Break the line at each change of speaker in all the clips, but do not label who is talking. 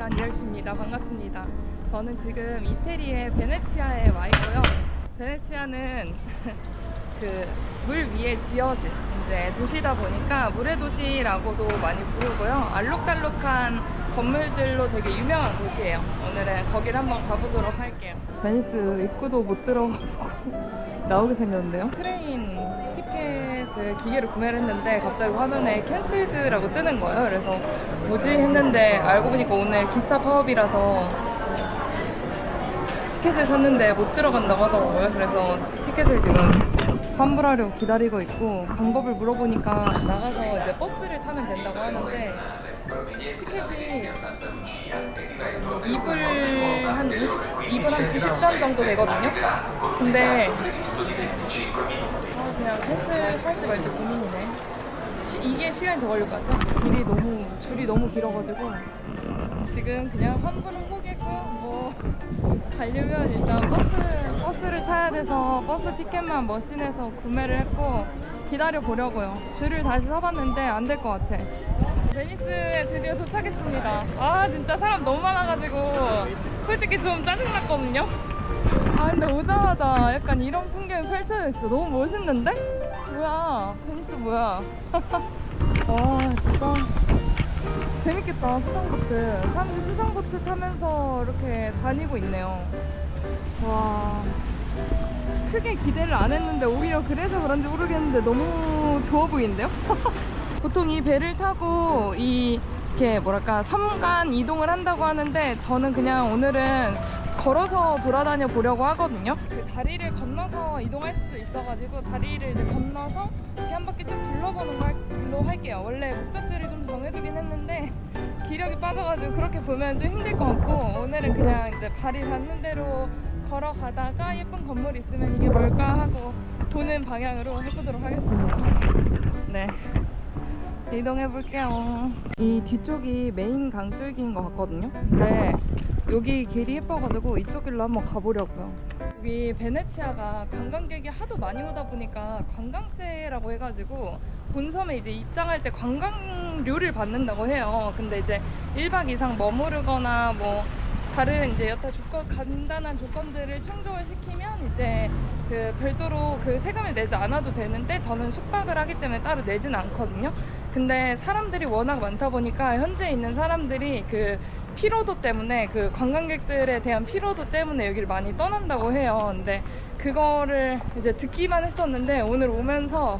안녕하십니다. 반갑습니다. 저는 지금 이태리의 베네치아에 와 있고요. 베네치아는 그 물 위에 지어진 이제 도시다 보니까 물의 도시라고도 많이 부르고요. 알록달록한 건물들로 되게 유명한 도시예요. 오늘은 거기를 한번 가보도록 할게요. 베니스 입구도 못 들어가고 나오게 생겼는데요. 트레인 티켓을 기계로 구매를 했는데 갑자기 화면에 캔슬드라고 뜨는 거예요. 그래서 뭐지 했는데 알고 보니까 오늘 기차 파업이라서 티켓을 샀는데 못 들어간다고 하더라고요. 그래서 티켓을 지금 환불하려고 기다리고 있고, 방법을 물어보니까 나가서 이제 버스를 타면 된다고 하는데 티켓이 2불 한 90전 정도 되거든요. 근데 그냥 캔슬할지 말지 고민이네. 이게 시간이 더 걸릴 것 같아. 줄이 너무 길어가지고 지금 그냥 환불은 포기했고, 뭐 가려면 일단 버스를 타야 돼서 버스 티켓만 머신에서 구매를 했고 기다려 보려고요. 줄을 다시 서봤는데 안 될 것 같아. 베니스에 드디어 도착했습니다. 아 진짜 사람 너무 많아가지고 솔직히 좀 짜증났거든요. 아 근데 오자마자 약간 이런 풍경이 펼쳐져 있어. 너무 멋있는데? 뭐야, 베니스 뭐야. 와 진짜 재밌겠다. 수상보트, 사람들이 수상보트 타면서 이렇게 다니고 있네요. 와, 크게 기대를 안 했는데 오히려 그래서 그런지 모르겠는데 너무 좋아 보이는데요? 보통 이 배를 타고 이렇게 뭐랄까 섬간 이동을 한다고 하는데 저는 그냥 오늘은 걸어서 돌아다녀 보려고 하거든요. 그 다리를 건너서 이동할 수도 있어가지고 다리를 이제 건너서 이렇게 한 바퀴 쭉 둘러보는 걸로 할게요. 원래 목적지를 좀 정해두긴 했는데 기력이 빠져가지고 그렇게 보면 좀 힘들 것 같고, 오늘은 그냥 이제 발이 닿는 대로 걸어가다가 예쁜 건물 있으면 이게 뭘까 하고 보는 방향으로 해보도록 하겠습니다. 네, 이동해볼게요. 이 뒤쪽이 메인 강줄기인 것 같거든요. 근데 여기 길이 예뻐가지고 이쪽 길로 한번 가보려고요. 여기 베네치아가 관광객이 하도 많이 오다 보니까 관광세라고 해가지고 본섬에 이제 입장할 때 관광료를 받는다고 해요. 근데 이제 1박 이상 머무르거나 뭐 다른 이제 여타 간단한 조건들을 충족을 시키면 이제 그 별도로 그 세금을 내지 않아도 되는데, 저는 숙박을 하기 때문에 따로 내진 않거든요. 근데 사람들이 워낙 많다 보니까 현재 있는 사람들이 그 피로도 때문에, 그 관광객들에 대한 피로도 때문에 여기를 많이 떠난다고 해요. 근데 그거를 이제 듣기만 했었는데 오늘 오면서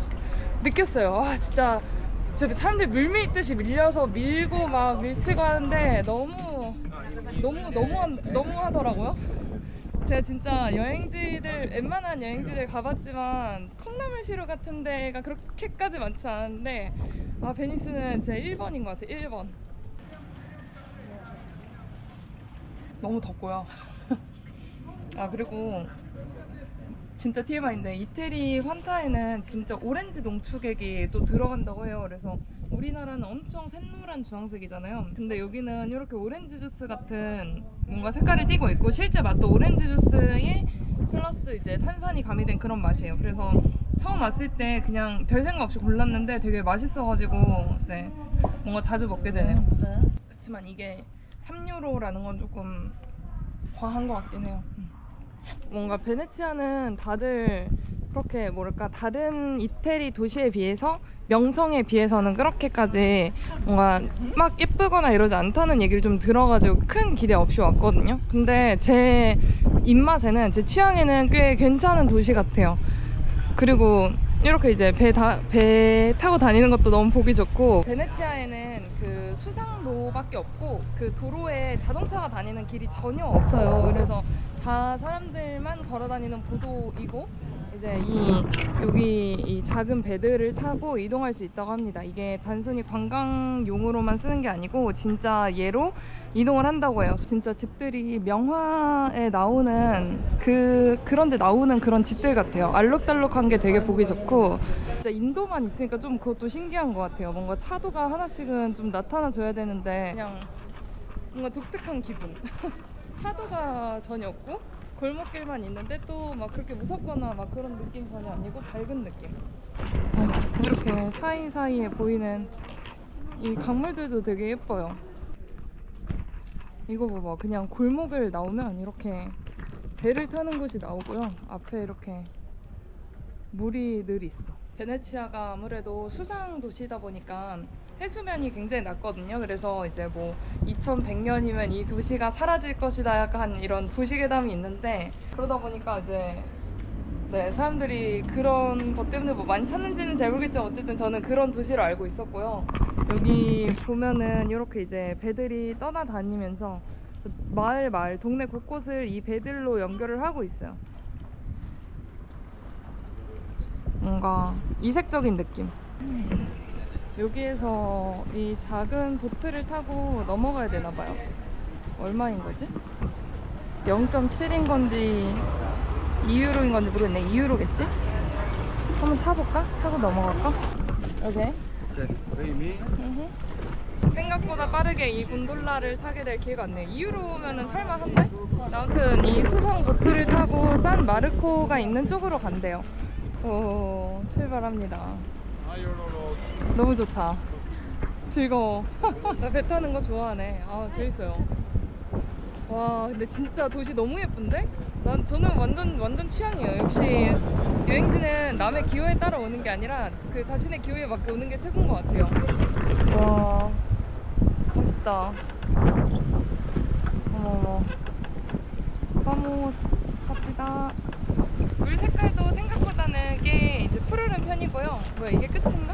느꼈어요. 와 진짜 사람들이 물밀듯이 밀려서 밀고 막 밀치고 하는데 너무 하더라고요. 제가 진짜 웬만한 여행지를 가봤지만 콩나물시루 같은 데가 그렇게까지 많지 않은데, 아 베니스는 제 1번인 것 같아요. 1번. 너무 덥고요. 아 그리고 진짜 TMI인데 이태리 환타에는 진짜 오렌지 농축액이 또 들어간다고 해요. 그래서 우리나라는 엄청 샛노란 주황색이잖아요. 근데 여기는 이렇게 오렌지 주스 같은 뭔가 색깔을 띠고 있고, 실제 맛도 오렌지 주스에 플러스 이제 탄산이 가미된 그런 맛이에요. 그래서 처음 왔을 때 그냥 별 생각 없이 골랐는데 되게 맛있어가지고 네, 뭔가 자주 먹게 되네요. 그렇지만 이게 3유로라는 건 조금 과한 것 같긴 해요. 뭔가 베네치아는 다들 그렇게 뭐랄까 다른 이태리 도시에 비해서 명성에 비해서는 그렇게까지 뭔가 막 예쁘거나 이러지 않다는 얘기를 좀 들어가지고 큰 기대 없이 왔거든요. 근데 제 입맛에는, 제 취향에는 꽤 괜찮은 도시 같아요. 그리고 이렇게 이제 배 타고 다니는 것도 너무 보기 좋고, 베네치아에는 그 수상로밖에 없고 그 도로에 자동차가 다니는 길이 전혀 없어요. 그래서 다 사람들만 걸어 다니는 보도이고, 이제 여기 이 작은 배들을 타고 이동할 수 있다고 합니다. 이게 단순히 관광용으로만 쓰는 게 아니고 진짜 얘로 이동을 한다고 해요. 진짜 집들이 명화에 나오는 그런데 나오는 그런 집들 같아요. 알록달록한 게 되게 보기 좋고, 진짜 인도만 있으니까 좀 그것도 신기한 것 같아요. 뭔가 차도가 하나씩은 좀 나타나줘야 되는데 그냥 뭔가 독특한 기분. 차도가 전혀 없고 골목길만 있는데 또 막 그렇게 무섭거나 막 그런 느낌 전혀 아니고 밝은 느낌. 이렇게 사이사이에 보이는 이 강물들도 되게 예뻐요. 이거 봐봐. 그냥 골목을 나오면 이렇게 배를 타는 곳이 나오고요. 앞에 이렇게 물이 늘 있어. 베네치아가 아무래도 수상 도시다 보니까 해수면이 굉장히 낮거든요. 그래서 이제 뭐 2100년이면 이 도시가 사라질 것이다 약간 이런 도시괴담이 있는데, 그러다 보니까 이제 네, 사람들이 그런 것 때문에 뭐 많이 찾는지는 잘 모르겠지만 어쨌든 저는 그런 도시로 알고 있었고요. 여기 보면은 이렇게 이제 배들이 떠나다니면서 마을 동네 곳곳을 이 배들로 연결을 하고 있어요. 뭔가 이색적인 느낌. 여기에서 이 작은 보트를 타고 넘어가야 되나 봐요. 얼마인 거지? 0.7인 건지 2유로인 건지 모르겠네. 2유로겠지? 한번 타볼까? 타고 넘어갈까? 오케이. 생각보다 빠르게 이 곤돌라를 타게 될 기회가 왔네. 2유로면은 탈만한데? 아무튼 이 수성 보트를 타고 산 마르코가 있는 쪽으로 간대요. 오, 출발합니다. 너무 좋다. 즐거워. 나 배 타는 거 좋아하네. 아, 재밌어요. 와, 근데 진짜 도시 너무 예쁜데? 저는 완전 취향이에요. 역시 여행지는 남의 기호에 따라 오는 게 아니라 그 자신의 기호에 맞게 오는 게 최고인 것 같아요. 와, 멋있다. 어머머. 바모스 갑시다. 물 색깔도 생각보다는 꽤 이제 푸르른 편이고요. 뭐야, 이게 끝인가?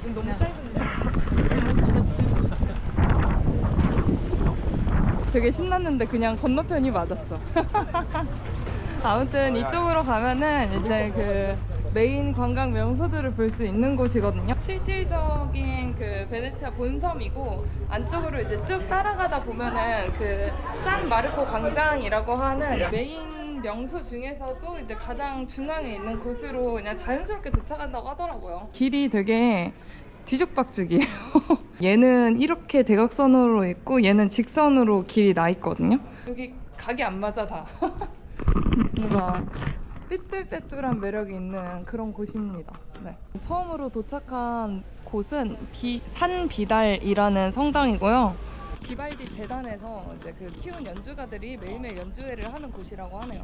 이건 너무 짧은데. 되게 신났는데 그냥 건너편이 맞았어. 아무튼 이쪽으로 가면은 이제 그 메인 관광 명소들을 볼 수 있는 곳이거든요. 실질적인 그 베네치아 본섬이고, 안쪽으로 이제 쭉 따라가다 보면은 그 산 마르코 광장이라고 하는 메인 명소 중에서도 이제 가장 중앙에 있는 곳으로 그냥 자연스럽게 도착한다고 하더라고요. 길이 되게 뒤죽박죽이에요. 얘는 이렇게 대각선으로 있고 얘는 직선으로 길이 나 있거든요. 여기 각이 안 맞아 다. 뭔가 삐뚤빼뚤한 매력이 있는 그런 곳입니다. 네. 처음으로 도착한 곳은 산 비달이라는 성당이고요. 비발디 재단에서 이제 그 키운 연주가들이 매일매일 연주회를 하는 곳이라고 하네요.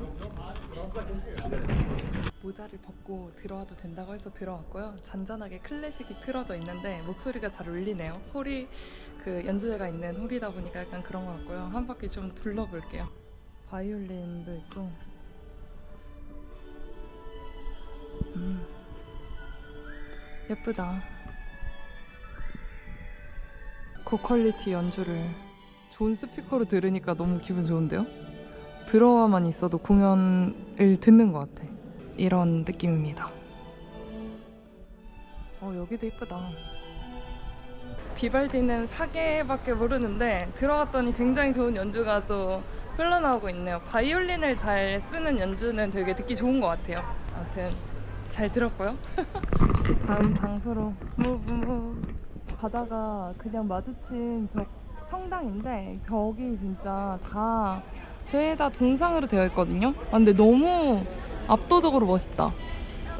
모자를 벗고 들어와도 된다고 해서 들어왔고요. 잔잔하게 클래식이 틀어져 있는데 목소리가 잘 울리네요. 홀이 그 연주회가 있는 홀이다 보니까 약간 그런 것 같고요. 한 바퀴 좀 둘러볼게요. 바이올린도 있고. 예쁘다. 고퀄리티 연주를 좋은 스피커로 들으니까 너무 기분 좋은데요? 들어와만 있어도 공연을 듣는 것 같아. 이런 느낌입니다. 여기도 예쁘다. 비발디는 사계밖에 모르는데 들어갔더니 굉장히 좋은 연주가 또 흘러나오고 있네요. 바이올린을 잘 쓰는 연주는 되게 듣기 좋은 것 같아요. 아무튼 잘 들었고요. 다음 장소로 무브. 바다가 그냥 마주친 성당인데 벽이 진짜 다 죄다 동상으로 되어 있거든요. 근데 너무 압도적으로 멋있다.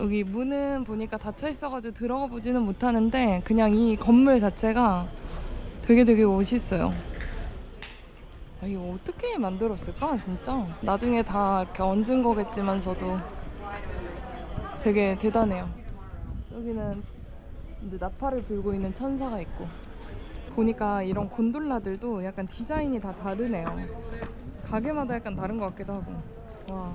여기 문은 보니까 닫혀 있어가지고 들어가 보지는 못하는데 그냥 이 건물 자체가 되게 멋있어요. 이거 어떻게 만들었을까 진짜? 나중에 다 이렇게 얹은 거겠지만서도 되게 대단해요. 여기는 이제 나팔을 불고 있는 천사가 있고, 보니까 이런 곤돌라들도 약간 디자인이 다 다르네요. 가게마다 약간 다른 것 같기도 하고. 와.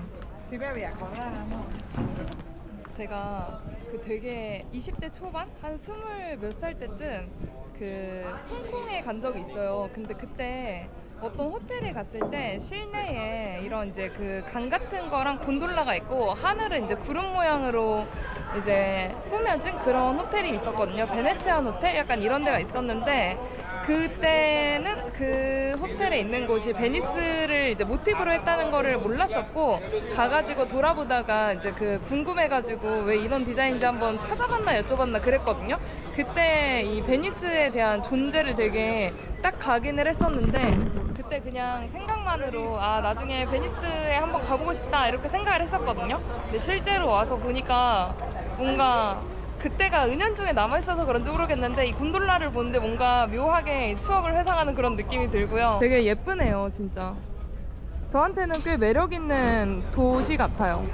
제가 그 되게 20대 초반? 한 20 몇 살 때쯤 그 홍콩에 간 적이 있어요. 근데 그때 어떤 호텔에 갔을 때 실내에 이런 이제 그 강 같은 거랑 곤돌라가 있고 하늘은 이제 구름 모양으로 이제 꾸며진 그런 호텔이 있었거든요. 베네치안 호텔? 약간 이런 데가 있었는데 그때는 그 호텔에 있는 곳이 베니스를 이제 모티브로 했다는 거를 몰랐었고, 가가지고 돌아보다가 이제 그 궁금해가지고 왜 이런 디자인인지 한번 찾아봤나 여쭤봤나 그랬거든요. 그때 이 베니스에 대한 존재를 되게 딱 각인을 했었는데, 그때 그냥 생각만으로 나중에 베니스에 한번 가보고 싶다 이렇게 생각을 했었거든요. 근데 실제로 와서 보니까 뭔가 그때가 은연중에 남아있어서 그런지 모르겠는데 이 곤돌라를 보는데 뭔가 묘하게 추억을 회상하는 그런 느낌이 들고요. 되게 예쁘네요 진짜. 저한테는 꽤 매력있는 도시 같아요.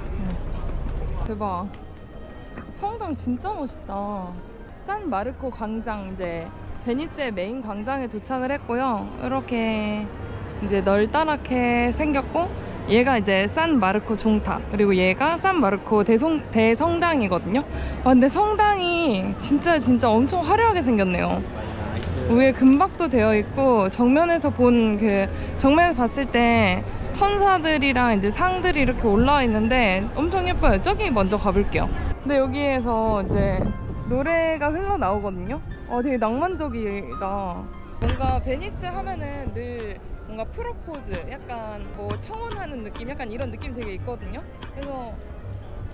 대박. 성당 진짜 멋있다. 산 마르코 광장, 이제 베니스의 메인 광장에 도착을 했고요. 이렇게 이제 널따랗게 생겼고, 얘가 이제 산 마르코 종탑, 그리고 얘가 산 마르코 대성당이거든요. 근데 성당이 진짜 엄청 화려하게 생겼네요. 위에 금박도 되어 있고, 정면에서 봤을 때 천사들이랑 이제 상들이 이렇게 올라와 있는데 엄청 예뻐요. 저기 먼저 가볼게요. 근데 여기에서 이제 노래가 흘러나오거든요. 되게 낭만적이다. 뭔가 베니스 하면은 늘 뭔가 프로포즈, 약간 뭐 청혼하는 느낌, 약간 이런 느낌 되게 있거든요. 그래서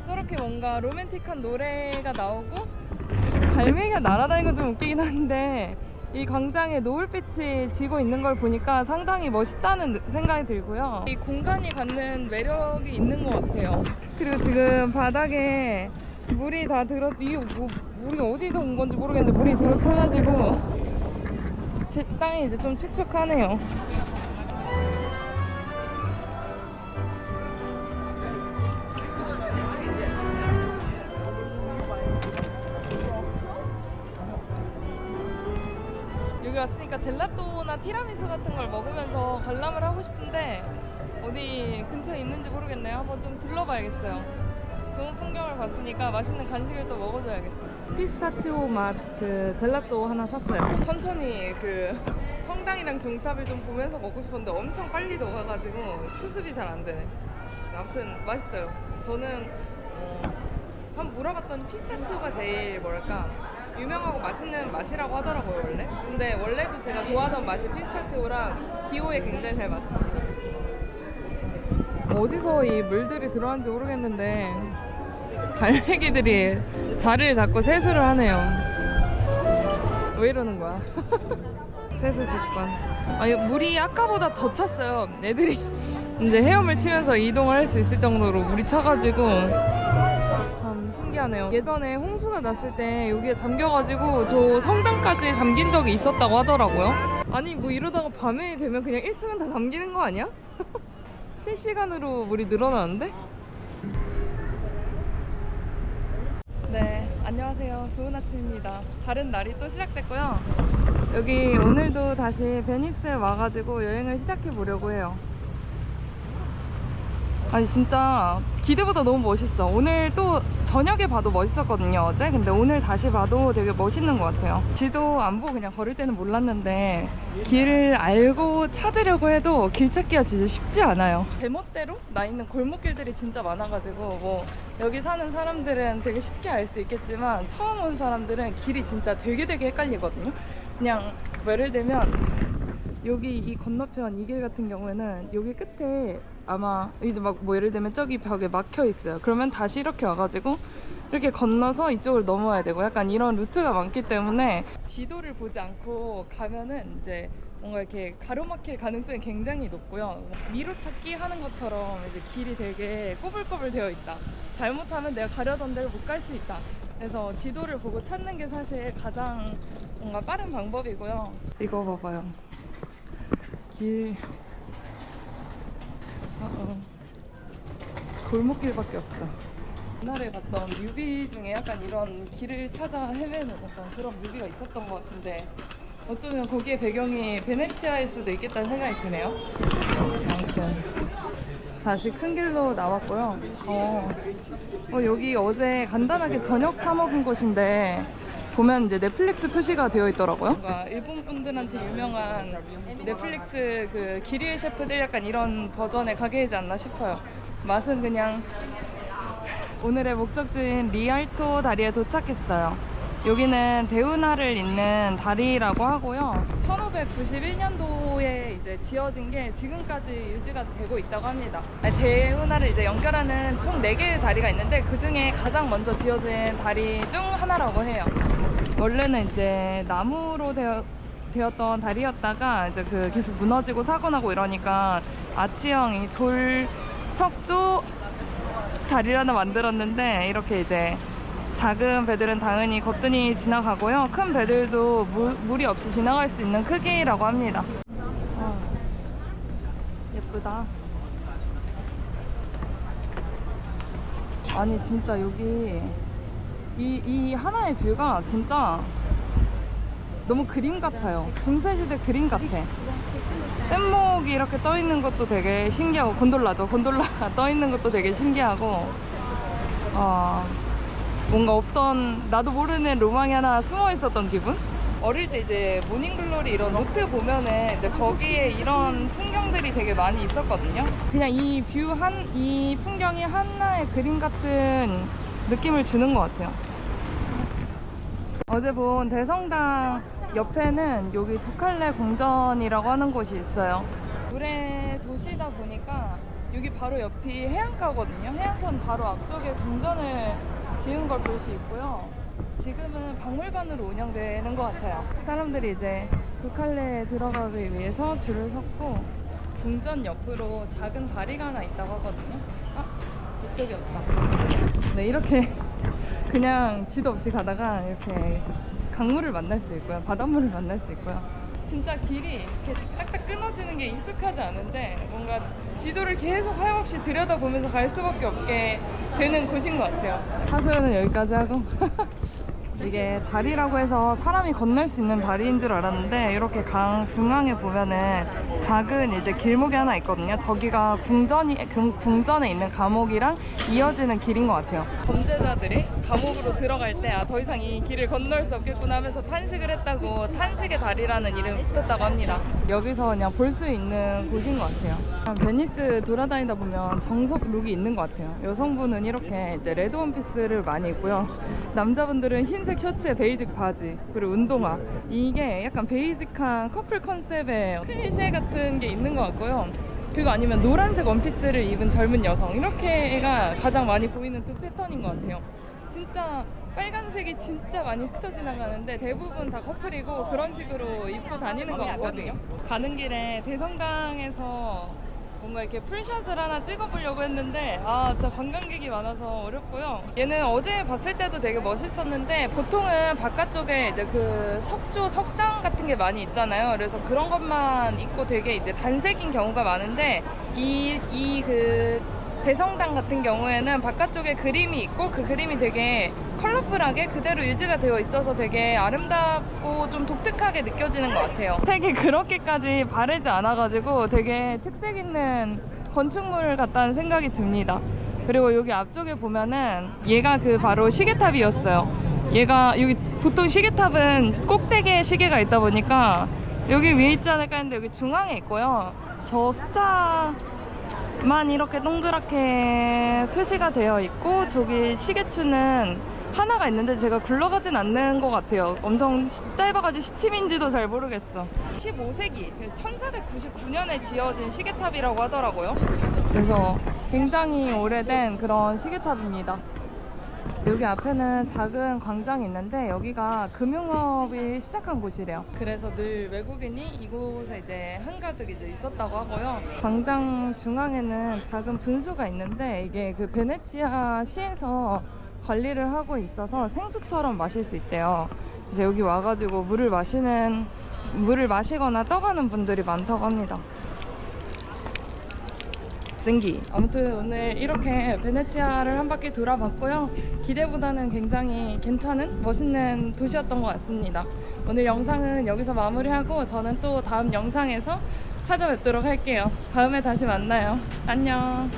저렇게 뭔가 로맨틱한 노래가 나오고 갈매기가 날아다니는 건 좀 웃기긴 한데, 이 광장에 노을빛이 지고 있는 걸 보니까 상당히 멋있다는 생각이 들고요. 이 공간이 갖는 매력이 있는 것 같아요. 그리고 지금 바닥에 물이 다 물이 어디서 온 건지 모르겠는데 물이 들어차가지고 땅이 이제 좀 축축하네요. 여기 왔으니까 젤라또나 티라미수 같은 걸 먹으면서 관람을 하고 싶은데 어디 근처에 있는지 모르겠네요. 한번 좀 둘러봐야겠어요. 좋은 풍경을 봤으니까 맛있는 간식을 또 먹어줘야겠어요. 피스타치오 맛 젤라또 하나 샀어요. 천천히 성당이랑 종탑을 좀 보면서 먹고 싶었는데 엄청 빨리 녹아가지고 수습이 잘 안 되네. 아무튼 맛있어요. 저는 한번 물어봤더니 피스타치오가 제일 뭐랄까 유명하고 맛있는 맛이라고 하더라고요 원래. 근데 원래도 제가 좋아하던 맛이 피스타치오랑 기호에 굉장히 잘 맞습니다. 어디서 이 물들이 들어왔는지 모르겠는데 갈매기들이 자리를 잡고 세수를 하네요. 왜 이러는 거야? 세수 직관. 아니, 물이 아까보다 더 찼어요. 애들이 이제 헤엄을 치면서 이동을 할 수 있을 정도로 물이 차가지고 참 신기하네요. 예전에 홍수가 났을 때 여기에 잠겨가지고 저 성당까지 잠긴 적이 있었다고 하더라고요. 아니 뭐 이러다가 밤에 되면 그냥 1층은 다 잠기는 거 아니야? 실시간으로 물이 늘어나는데? 네, 안녕하세요. 좋은 아침입니다. 다른 날이 또 시작됐고요. 여기 오늘도 다시 베니스에 와가지고 여행을 시작해 보려고 해요. 아니 진짜 기대보다 너무 멋있어. 오늘 또 저녁에 봐도 멋있었거든요 어제. 근데 오늘 다시 봐도 되게 멋있는 것 같아요. 지도 안 보고 그냥 걸을 때는 몰랐는데 길을 알고 찾으려고 해도 길 찾기가 진짜 쉽지 않아요. 제멋대로 나 있는 골목길들이 진짜 많아가지고 뭐 여기 사는 사람들은 되게 쉽게 알 수 있겠지만 처음 온 사람들은 길이 진짜 되게 헷갈리거든요. 그냥 뭐 예를 들면 여기 이 건너편 이 길 같은 경우에는 여기 끝에 아마 이제 막 뭐 예를 들면 저기 벽에 막혀 있어요. 그러면 다시 이렇게 와가지고 이렇게 건너서 이쪽을 넘어야 되고 약간 이런 루트가 많기 때문에 지도를 보지 않고 가면은 이제 뭔가 이렇게 가로막힐 가능성이 굉장히 높고요. 미로 찾기 하는 것처럼 이제 길이 되게 꼬불꼬불 되어 있다. 잘못하면 내가 가려던 데를 못 갈 수 있다. 그래서 지도를 보고 찾는 게 사실 가장 뭔가 빠른 방법이고요. 이거 봐봐요. 길 골목길밖에 없어. 옛날에 봤던 뮤비 중에 약간 이런 길을 찾아 헤매는 어떤 그런 뮤비가 있었던 것 같은데 어쩌면 거기에 배경이 베네치아일 수도 있겠다는 생각이 드네요. 아무튼 다시 큰 길로 나왔고요. 여기 어제 간단하게 저녁 사 먹은 곳인데 보면 이제 넷플릭스 표시가 되어 있더라고요. 뭔가 일본 분들한테 유명한 넷플릭스 기리의 셰프들 약간 이런 버전의 가게이지 않나 싶어요. 맛은 그냥 오늘의 목적지인 리알토 다리에 도착했어요. 여기는 대운하를 잇는 다리라고 하고요. 1591년도에 이제 지어진 게 지금까지 유지가 되고 있다고 합니다. 대운하를 이제 연결하는 총 4개의 다리가 있는데 그 중에 가장 먼저 지어진 다리 중 하나라고 해요. 원래는 이제 나무로 되었던 다리였다가 이제 계속 무너지고 사고 나고 이러니까 아치형이 돌 석조 다리를 하나 만들었는데 이렇게 이제 작은 배들은 당연히 거뜬히 지나가고요. 큰 배들도 무리 없이 지나갈 수 있는 크기라고 합니다. 예쁘다. 아니 진짜 여기 이 하나의 뷰가 진짜 너무 그림 같아요. 중세시대 그림 같아. 뗏목이 이렇게 떠 있는 것도 되게 신기하고, 곤돌라죠. 곤돌라가 떠 있는 것도 되게 신기하고, 뭔가 없던, 나도 모르는 로망이 하나 숨어 있었던 기분? 어릴 때 이제 모닝글로리 이런 노트 보면은 이제 거기에 이런 풍경들이 되게 많이 있었거든요. 그냥 이 이 풍경이 하나의 그림 같은 느낌을 주는 것 같아요. 어제 본 대성당 옆에는 여기 두칼레 궁전이라고 하는 곳이 있어요. 물의 도시다 보니까 여기 바로 옆이 해안가거든요. 해안선 바로 앞쪽에 궁전을 지은 걸 볼 수 있고요. 지금은 박물관으로 운영되는 것 같아요. 사람들이 이제 두칼레에 들어가기 위해서 줄을 섰고, 궁전 옆으로 작은 다리가 하나 있다고 하거든요. 이쪽이었다. 네, 이렇게 그냥 지도 없이 가다가 이렇게 강물을 만날 수 있고요. 바닷물을 만날 수 있고요. 진짜 길이 이렇게 딱딱 끊어지는 게 익숙하지 않은데 뭔가 지도를 계속 하염없이 들여다보면서 갈 수밖에 없게 되는 곳인 것 같아요. 하소연은 여기까지 하고 이게 다리라고 해서 사람이 건널 수 있는 다리인 줄 알았는데, 이렇게 강 중앙에 보면은 작은 이제 길목이 하나 있거든요. 저기가 궁전에 있는 감옥이랑 이어지는 길인 것 같아요. 범죄자들이 감옥으로 들어갈 때 더 이상 이 길을 건널 수 없겠구나 하면서 탄식을 했다고 탄식의 다리라는 이름이 붙었다고 합니다. 여기서 그냥 볼 수 있는 곳인 것 같아요. 베니스 돌아다니다 보면 정석 룩이 있는 것 같아요. 여성분은 이렇게 이제 레드 원피스를 많이 입고요. 남자분들은 흰색 셔츠에 베이직 바지, 그리고 운동화. 이게 약간 베이직한 커플 컨셉의 클리셰 같은 게 있는 것 같고요. 그리고 아니면 노란색 원피스를 입은 젊은 여성, 이렇게가 가장 많이 보이는 두 패턴인 것 같아요. 진짜 빨간색이 진짜 많이 스쳐 지나가는데 대부분 다 커플이고 그런 식으로 입고 다니는 것 같거든요. 가는 길에 대성당에서 뭔가 이렇게 풀샷을 하나 찍어보려고 했는데 진짜 관광객이 많아서 어렵고요. 얘는 어제 봤을 때도 되게 멋있었는데, 보통은 바깥쪽에 이제 그 석상 같은 게 많이 있잖아요. 그래서 그런 것만 있고 되게 이제 단색인 경우가 많은데, 그 대성당 같은 경우에는 바깥쪽에 그림이 있고 그 그림이 되게 컬러풀하게 그대로 유지가 되어 있어서 되게 아름답고 좀 독특하게 느껴지는 것 같아요. 색이 그렇게까지 바르지 않아가지고 되게 특색 있는 건축물 같다는 생각이 듭니다. 그리고 여기 앞쪽에 보면은 얘가 그 바로 시계탑이었어요. 얘가 여기 보통 시계탑은 꼭대기에 시계가 있다 보니까 여기 위에 있지 않을까 했는데 여기 중앙에 있고요. 저 숫자만 이렇게 동그랗게 표시가 되어 있고, 저기 시계추는 하나가 있는데 제가 굴러가진 않는 것 같아요. 엄청 짧아가지고 시침인지도 잘 모르겠어. 15세기 1499년에 지어진 시계탑이라고 하더라고요. 그래서 굉장히 오래된 그런 시계탑입니다. 여기 앞에는 작은 광장이 있는데 여기가 금융업이 시작한 곳이래요. 그래서 늘 외국인이 이곳에 이제 한가득 이제 있었다고 하고요. 광장 중앙에는 작은 분수가 있는데 이게 그 베네치아 시에서 관리를 하고 있어서 생수처럼 마실 수 있대요. 그래서 여기 와가지고 물을 마시거나 떠가는 분들이 많다고 합니다. 승기. 아무튼 오늘 이렇게 베네치아를 한 바퀴 돌아봤고요. 기대보다는 굉장히 괜찮은 멋있는 도시였던 것 같습니다. 오늘 영상은 여기서 마무리하고 저는 또 다음 영상에서 찾아뵙도록 할게요. 다음에 다시 만나요. 안녕.